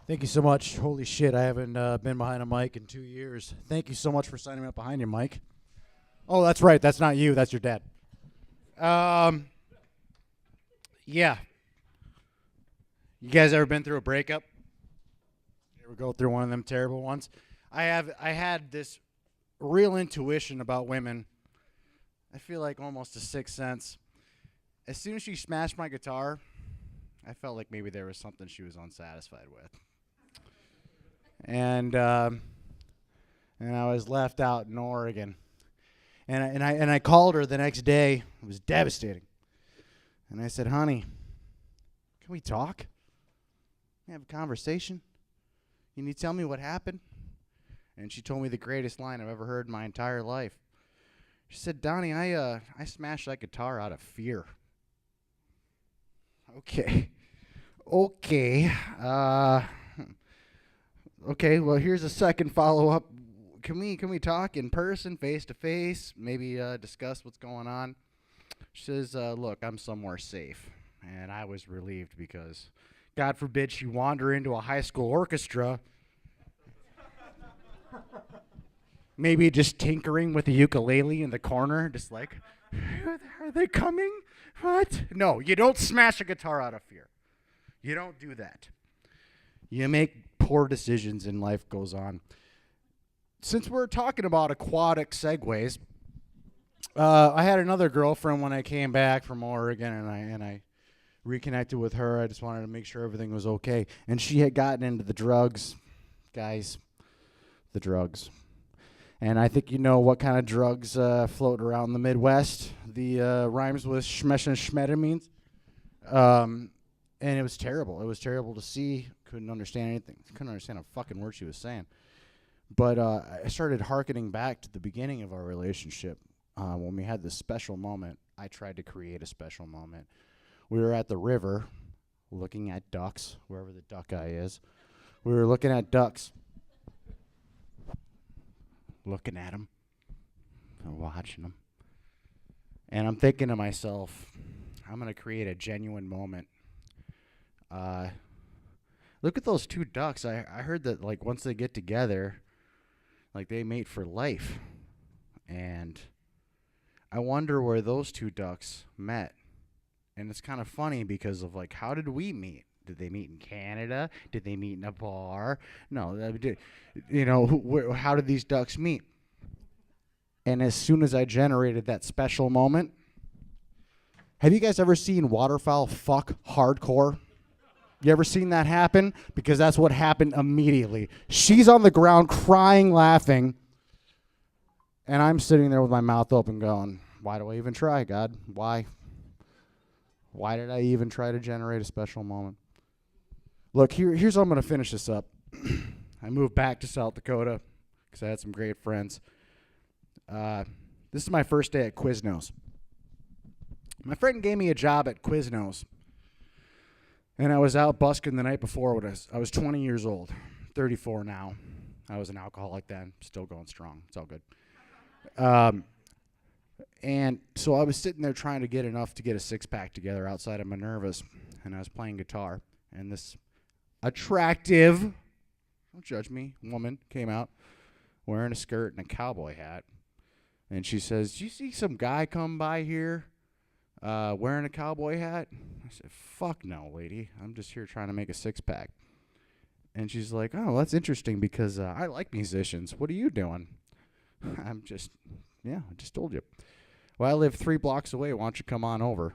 Thank you so much. Holy shit, I haven't been behind a mic in 2 years. Thank you so much for signing me up behind you, Mike. Oh, that's right. That's not you. That's your dad. Yeah. You guys ever been through a breakup? You ever go through one of them terrible ones? I had this real intuition about women. I feel like almost a sixth sense. As soon as she smashed my guitar, I felt like maybe there was something she was unsatisfied with. And I was left out in Oregon. And I called her the next day. It was devastating. And I said, honey, can we talk? Can we have a conversation? Can you tell me what happened? And she told me the greatest line I've ever heard in my entire life. She said, Donnie, I smashed that guitar out of fear. Okay. Okay, well, here's a second follow-up. Can we talk in person, face-to-face, maybe discuss what's going on? She says, look, I'm somewhere safe. And I was relieved because, God forbid, she wander into a high school orchestra, maybe just tinkering with the ukulele in the corner, just like, are they coming? What? No, you don't smash a guitar out of fear. You don't do that. You make poor decisions and life goes on. Since we're talking about aquatic segues, I had another girlfriend when I came back from Oregon, and I reconnected with her. I just wanted to make sure everything was okay. And she had gotten into the drugs. Guys, the drugs. And I think you know what kind of drugs float around the Midwest. The rhymes with shmesh and schmetamines. And it was terrible. It was terrible to see. Couldn't understand anything. Couldn't understand a fucking word she was saying. But I started hearkening back to the beginning of our relationship. When we had this special moment, I tried to create a special moment. We were at the river looking at ducks, wherever the duck guy is. We were looking at ducks. Looking at them. And watching them. And I'm thinking to myself, I'm going to create a genuine moment. Look at those two ducks. I heard that like once they get together, like they mate for life. And I wonder where those two ducks met. And it's kind of funny because of like, how did we meet? Did they meet in Canada? Did they meet in a bar? No, you know, how did these ducks meet? And as soon as I generated that special moment, have you guys ever seen waterfowl fuck hardcore? You ever seen that happen? Because that's what happened immediately. She's on the ground crying, laughing, and I'm sitting there with my mouth open going, why do I even try, God? Why? Why did I even try to generate a special moment? Look, here's how I'm going to finish this up. I moved back to South Dakota because I had some great friends. This is my first day at Quiznos. My friend gave me a job at Quiznos. And I was out busking the night before when I was 20 years old, 34 now. I was an alcoholic then, still going strong. It's all good. And so I was sitting there trying to get enough to get a six-pack together outside of Minerva's, and I was playing guitar. And this attractive, don't judge me, woman came out wearing a skirt and a cowboy hat. And she says, "Do you see some guy come by here wearing a cowboy hat?" I said, "Fuck no, lady. I'm just here trying to make a six-pack." And she's like, "Oh, that's interesting because I like musicians. What are you doing?" I just told you. Well, I live 3 blocks away. Why don't you come on over?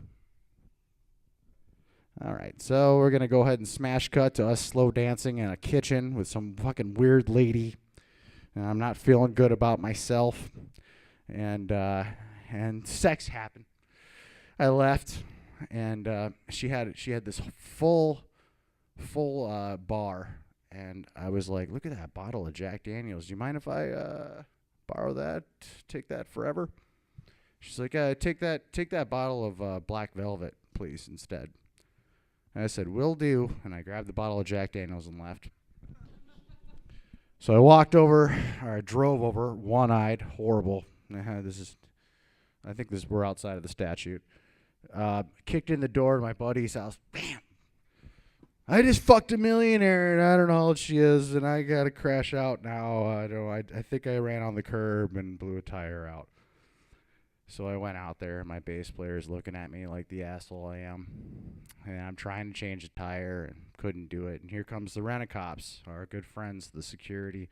All right, so we're going to go ahead and smash cut to us slow dancing in a kitchen with some fucking weird lady. And I'm not feeling good about myself. And sex happened. I left, and she had this full bar, and I was like, "Look at that bottle of Jack Daniels. Do you mind if I borrow that? Take that forever?" She's like, "Take that bottle of Black Velvet, please, instead." And I said, "Will do," and I grabbed the bottle of Jack Daniels and left. So I walked over, or I drove over, one-eyed, horrible. I think we're outside of the statute. Kicked in the door to my buddy's house. Bam! I just fucked a millionaire, and I don't know how old she is, and I got to crash out now. I think I ran on the curb and blew a tire out. So I went out there, and my bass player is looking at me like the asshole I am. And I'm trying to change the tire and couldn't do it. And here comes the rent-a-cops, our good friends, the security.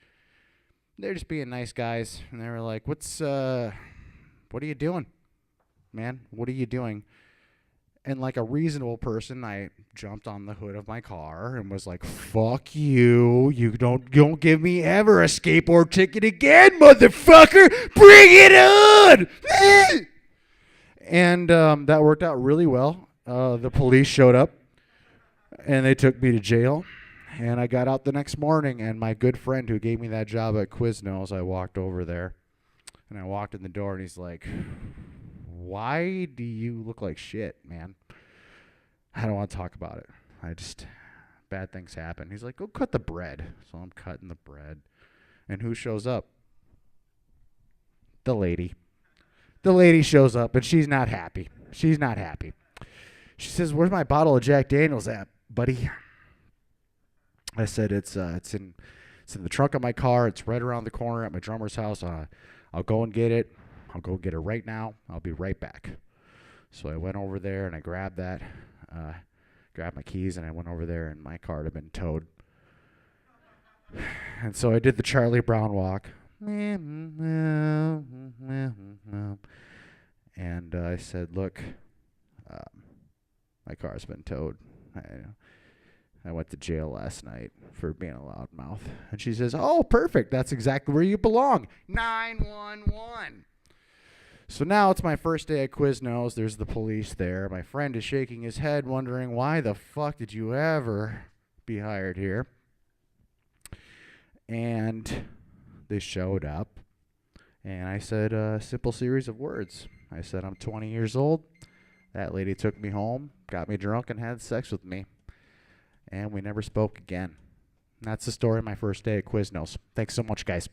They're just being nice guys. And they were like, what are you doing, man? What are you doing? And like a reasonable person, I jumped on the hood of my car and was like, fuck you. You don't give me ever a skateboard ticket again, motherfucker. Bring it on. And that worked out really well. The police showed up and they took me to jail. And I got out the next morning, and my good friend who gave me that job at Quiznos, I walked over there and I walked in the door and he's like, why do you look like shit, man? I don't want to talk about it. Bad things happen. He's like, go cut the bread. So I'm cutting the bread. And who shows up? The lady. The lady shows up, and she's not happy. She's not happy. She says, where's my bottle of Jack Daniels at, buddy? I said, it's in the trunk of my car. It's right around the corner at my drummer's house. I'll go and get it. I'll go get it right now. I'll be right back. So I went over there and I grabbed that, grabbed my keys, and I went over there, and my car had been towed. And so I did the Charlie Brown walk. And I said, look, my car's been towed. I went to jail last night for being a loudmouth. And she says, oh, perfect. That's exactly where you belong. 911. So now it's my first day at Quiznos. There's the police there. My friend is shaking his head, wondering, why the fuck did you ever be hired here? And they showed up. And I said a simple series of words. I said, I'm 20 years old. That lady took me home, got me drunk, and had sex with me. And we never spoke again. That's the story of my first day at Quiznos. Thanks so much, guys.